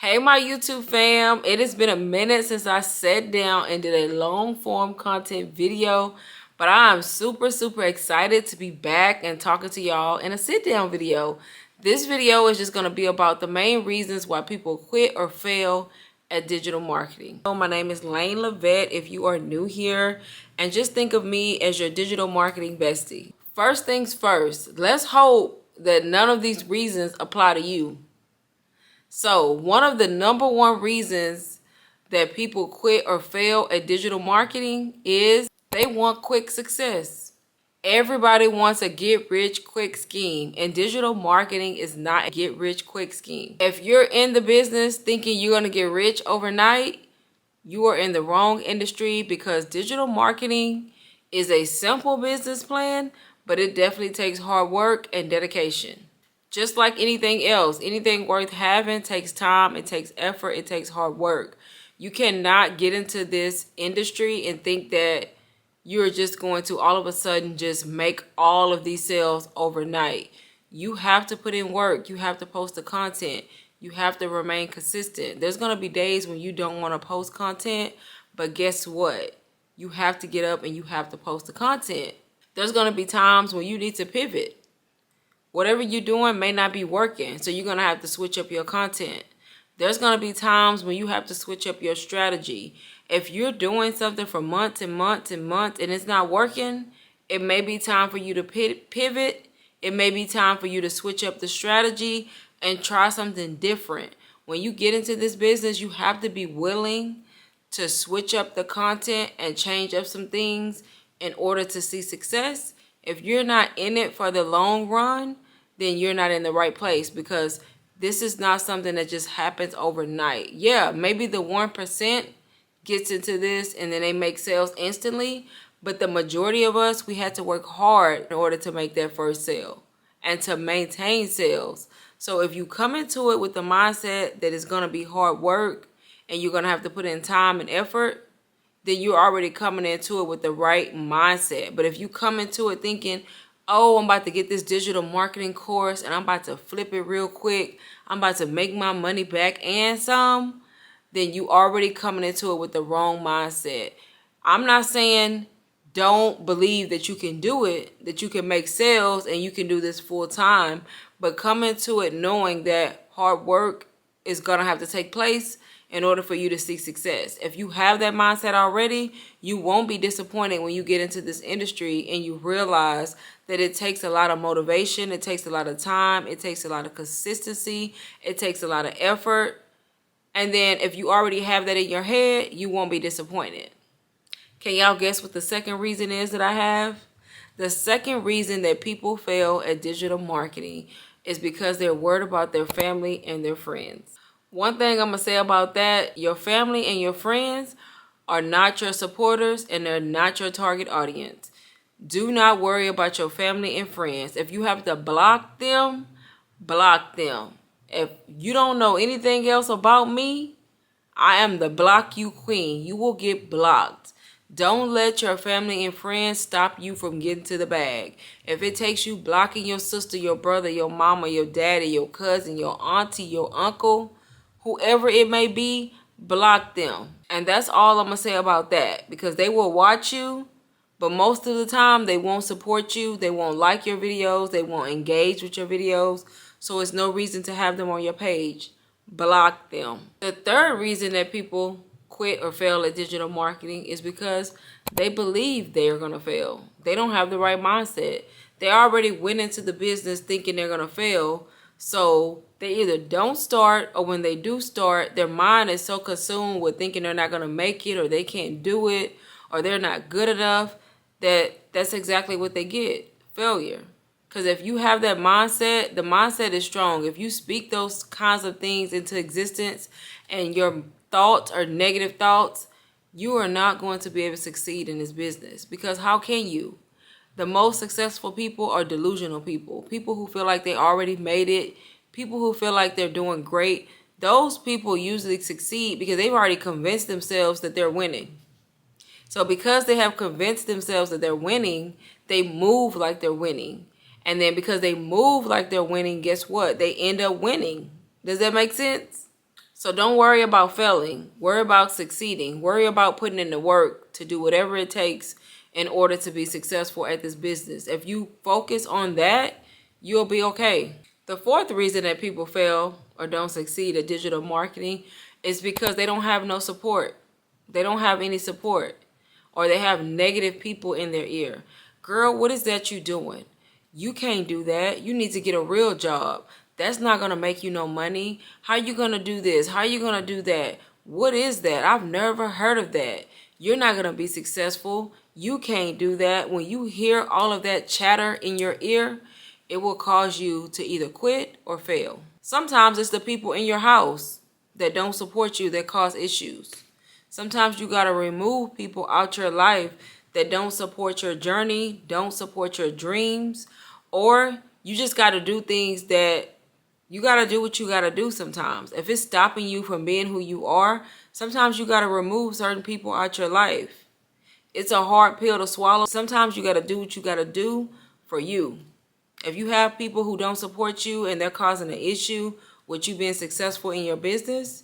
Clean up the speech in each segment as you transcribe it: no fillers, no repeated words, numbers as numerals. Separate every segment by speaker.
Speaker 1: Hey my YouTube fam, it has been a minute since I sat down and did a long form content video, but I am super excited to be back and talking to y'all in a sit down video. This video is just going to be about the main reasons why people quit or fail at digital marketing. So my name is Lane Levette if you are new here, and just think of me as your digital marketing bestie. First things first, let's hope that none of these reasons apply to you. So one of the number one reasons that people quit or fail at digital marketing is they want quick success. Everybody wants a get rich quick scheme, and digital marketing is not a get rich quick scheme. If you're in the business thinking you're going to get rich overnight, you are in the wrong industry, because digital marketing is a simple business plan, but it definitely takes hard work and dedication. Just like anything else, anything worth having takes time, it takes effort, it takes hard work. You cannot get into this industry and think that you're just going to all of a sudden just make all of these sales overnight. You have to put in work. You have to post the content. You have to remain consistent. There's going to be days when you don't want to post content, but guess what? You have to get up and you have to post the content. There's going to be times when you need to pivot. Whatever you're doing may not be working, so you're going to have to switch up your content. There's going to be times when you have to switch up your strategy. If you're doing something for months and months and months and it's not working, it may be time for you to pivot. It may be time for you to switch up the strategy and try something different. When you get into this business, you have to be willing to switch up the content and change up some things in order to see success. If you're not in it for the long run, then you're not in the right place, because this is not something that just happens overnight. Yeah, maybe the 1% gets into this and then they make sales instantly, but the majority of us, we had to work hard in order to make that first sale and to maintain sales. So if you come into it with the mindset that it's going to be hard work and you're going to have to put in time and effort, then you're already coming into it with the right mindset. But if you come into it thinking, oh, I'm about to get this digital marketing course and I'm about to flip it real quick, I'm about to make my money back and some, then you already coming into it with the wrong mindset. I'm not saying don't believe that you can do it, that you can make sales and you can do this full time, but come into it knowing that hard work is going to have to take place in order for you to see success. If you have that mindset already, you won't be disappointed when you get into this industry and you realize that it takes a lot of motivation, it takes a lot of time, it takes a lot of consistency, it takes a lot of effort. And then if you already have that in your head, you won't be disappointed. Can y'all guess what the second reason is that I have? The second reason that people fail at digital marketing is because they're worried about their family and their friends. One thing I'm going to say about that, your family and your friends are not your supporters and they're not your target audience. Do not worry about your family and friends. If you have to block them, block them. If you don't know anything else about me, I am the block you queen. You will get blocked. Don't let your family and friends stop you from getting to the bag. If it takes you blocking your sister, your brother, your mama, your daddy, your cousin, your auntie, your uncle, whoever it may be, block them. And that's all I'm going to say about that, because they will watch you, but most of the time they won't support you. They won't like your videos. They won't engage with your videos. So it's no reason to have them on your page. Block them. The third reason that people quit or fail at digital marketing is because they believe they are going to fail. They don't have the right mindset. They already went into the business thinking they're going to fail. So they either don't start, or when they do start, their mind is so consumed with thinking they're not going to make it, or they can't do it, or they're not good enough, that's exactly what they get, failure. Because if you have that mindset, the mindset is strong. If you speak those kinds of things into existence and your thoughts are negative thoughts, you are not going to be able to succeed in this business. Because how can you? The most successful people are delusional people. People who feel like they already made it. People who feel like they're doing great. Those people usually succeed because they've already convinced themselves that they're winning. So because they have convinced themselves that they're winning, they move like they're winning. And then because they move like they're winning, guess what? They end up winning. Does that make sense? So don't worry about failing. Worry about succeeding. Worry about putting in the work to do whatever it takes in order to be successful at this business. If you focus on that, you'll be okay. The fourth reason that people fail or don't succeed at digital marketing is because they don't have no support. They don't have any support, or they have negative people in their ear. Girl, what is that you doing? You can't do that. You need to get a real job. That's not going to make you no money. How you going to do this? How you going to do that? What is that? I've never heard of that. You're not going to be successful. You can't do that. When you hear all of that chatter in your ear, it will cause you to either quit or fail. Sometimes it's the people in your house that don't support you that cause issues. Sometimes you got to remove people out your life that don't support your journey, don't support your dreams, or you just got to do things that you got to do what you got to do sometimes. If it's stopping you from being who you are, sometimes you got to remove certain people out your life. It's a hard pill to swallow. Sometimes you got to do what you got to do for you. If you have people who don't support you and they're causing an issue with you being successful in your business,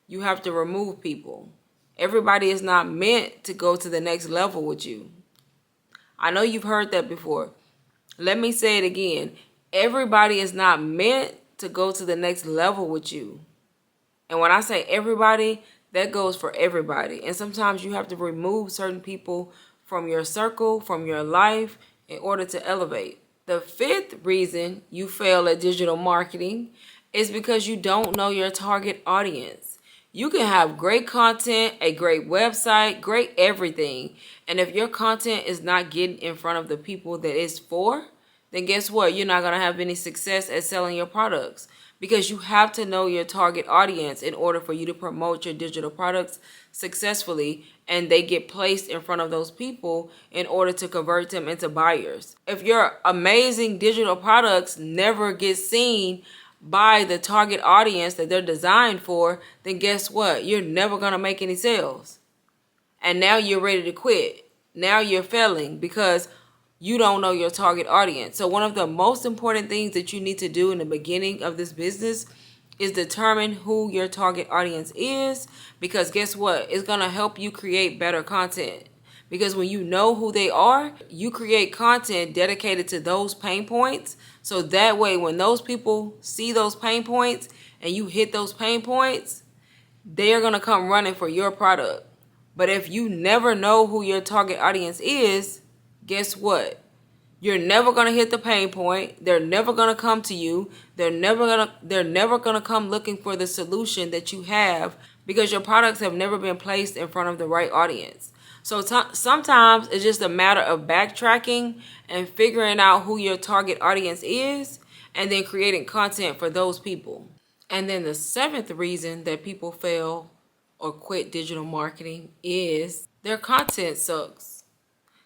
Speaker 1: you have to remove people. Everybody is not meant to go to the next level with you. I know you've heard that before. Let me say it again. Everybody is not meant to go to the next level with you. And when I say everybody, that goes for everybody. And sometimes you have to remove certain people from your circle, from your life, in order to elevate. The fifth reason you fail at digital marketing is because you don't know your target audience. You can have great content, a great website, great everything. And if your content is not getting in front of the people that it's for, then guess what? You're not going to have any success at selling your products, because you have to know your target audience in order for you to promote your digital products successfully, and they get placed in front of those people in order to convert them into buyers. If your amazing digital products never get seen by the target audience that they're designed for, then guess what? You're never going to make any sales. And now you're ready to quit. Now you're failing because you don't know your target audience. So one of the most important things that you need to do in the beginning of this business is determine who your target audience is, because guess what? It's going to help you create better content. Because when you know who they are, you create content dedicated to those pain points. So that way, when those people see those pain points and you hit those pain points, they are going to come running for your product. But if you never know who your target audience is, guess what? You're never going to hit the pain point. They're never going to come to you. They're never going to come looking for the solution that you have, because your products have never been placed in front of the right audience. So sometimes it's just a matter of backtracking and figuring out who your target audience is, and then creating content for those people. And then the seventh reason that people fail or quit digital marketing is their content sucks.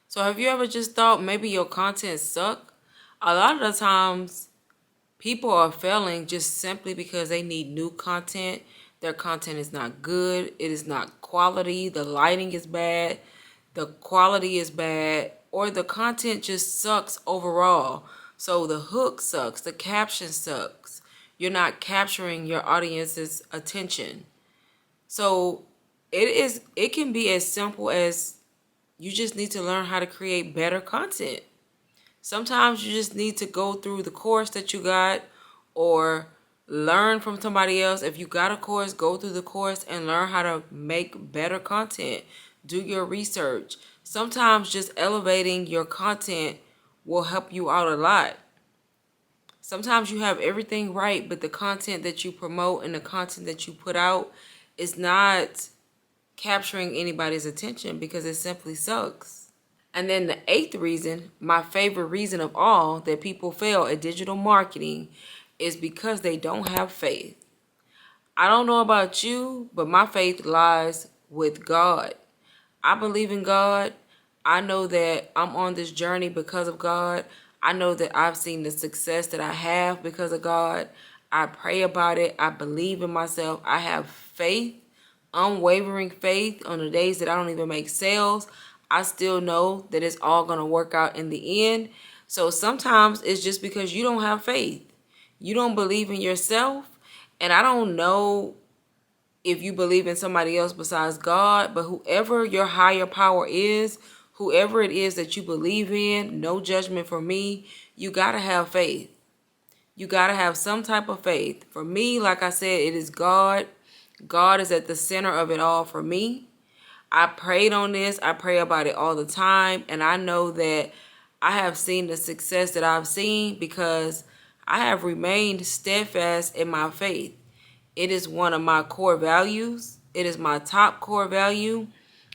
Speaker 1: So have you ever just thought maybe your content suck? A lot of the times people are failing just simply because they need new content. Their content is not good. It is not quality. The lighting is bad. The quality is bad. Or the content just sucks overall. So the hook sucks. The caption sucks. You're not capturing your audience's attention. So it can be as simple as you just need to learn how to create better content. Sometimes you just need to go through the course that you got, or learn from somebody else. If you got a course, go through the course and learn how to make better content. Do your research. Sometimes just elevating your content will help you out a lot. Sometimes you have everything right, but the content that you promote and the content that you put out is not capturing anybody's attention because it simply sucks. And then the eighth reason, my favorite reason of all, that people fail at digital marketing is because they don't have faith. I don't know about you, but my faith lies with God. I believe in God. I know that I'm on this journey because of God. I know that I've seen the success that I have because of God. I pray about it. I believe in myself. I have faith, unwavering faith. On the days that I don't even make sales, I still know that it's all going to work out in the end. So sometimes it's just because you don't have faith. You don't believe in yourself. And I don't know if you believe in somebody else besides God, but whoever your higher power is, whoever it is that you believe in, no judgment for me, you got to have faith. You got to have some type of faith. For me, like I said, it is God. God is at the center of it all for me. I prayed on this. I pray about it all the time. And I know that I have seen the success that I've seen because I have remained steadfast in my faith. It is one of my core values. It is my top core value.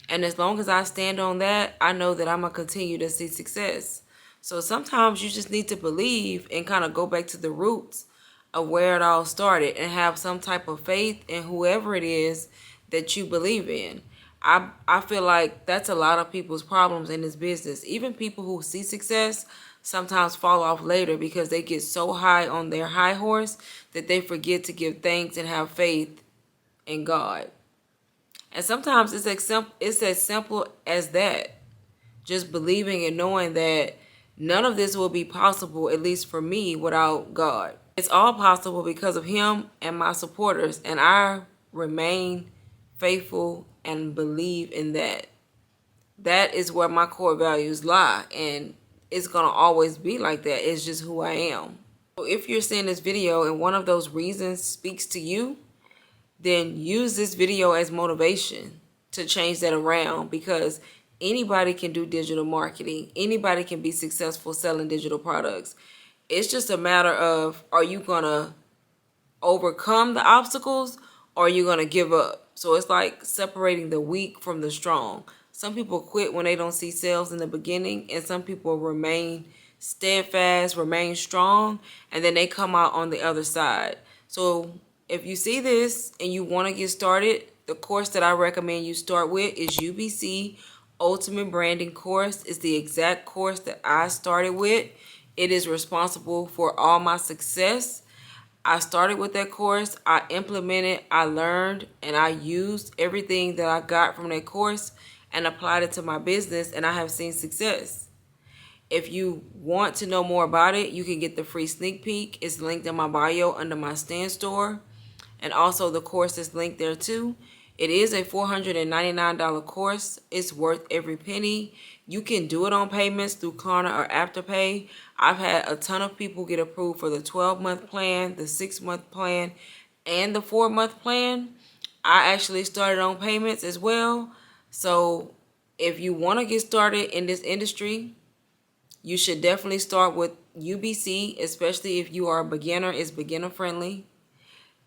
Speaker 1: And as long as I stand on that, I know that I'm going to continue to see success. So sometimes you just need to believe and kind of go back to the roots of where it all started and have some type of faith in whoever it is that you believe in. I feel like that's a lot of people's problems in this business. Even people who see success sometimes fall off later because they get so high on their high horse that they forget to give thanks and have faith in God. And sometimes it's as simple as that. Just believing and knowing that none of this will be possible, at least for me, without God. It's all possible because of Him and my supporters, and I remain faithful and believe in that. That is where my core values lie, and it's going to always be like that. It's just who I am. So if you're seeing this video and one of those reasons speaks to you, then use this video as motivation to change that around, because anybody can do digital marketing. Anybody can be successful selling digital products. It's just a matter of, are you going to overcome the obstacles or are you going to give up? So it's like separating the weak from the strong. Some people quit when they don't see sales in the beginning, and some people remain steadfast, remain strong, and then they come out on the other side. So if you see this and you want to get started, the course that I recommend you start with is UBC Ultimate Branding Course. It's the exact course that I started with. It is responsible for all my success. I started with that course, I implemented, I learned, and I used everything that I got from that course and applied it to my business, and I have seen success. If you want to know more about it, you can get the free sneak peek. It's linked in my bio under my Stan Store, and also the course is linked there too. It is a $499 course. It's worth every penny. You can do it on payments through Klarna or Afterpay. I've had a ton of people get approved for the 12-month plan, the 6-month plan, and the 4-month plan. I actually started on payments as well. So if you want to get started in this industry, you should definitely start with UBC, especially if you are a beginner. It's beginner friendly.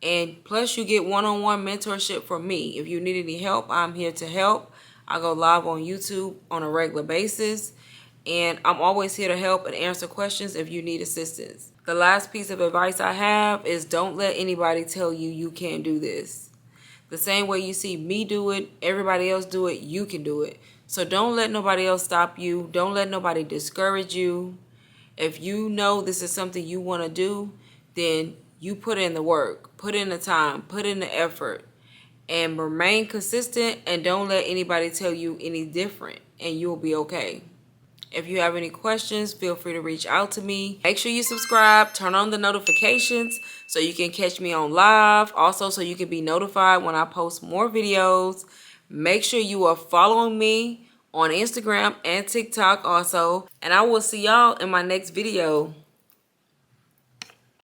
Speaker 1: And plus you get one-on-one mentorship from me. If you need any help, I'm here to help. I go live on YouTube on a regular basis. And I'm always here to help and answer questions if you need assistance. The last piece of advice I have is don't let anybody tell you you can't do this. The same way you see me do it, everybody else do it, you can do it. So don't let nobody else stop you. Don't let nobody discourage you. If you know this is something you want to do, then you put in the work, put in the time, put in the effort, and remain consistent, and don't let anybody tell you any different, and you'll be okay. If you have any questions, feel free to reach out to me. Make sure you subscribe, turn on the notifications so you can catch me on live. Also, so you can be notified when I post more videos. Make sure you are following me on Instagram and TikTok also. And I will see y'all in my next video.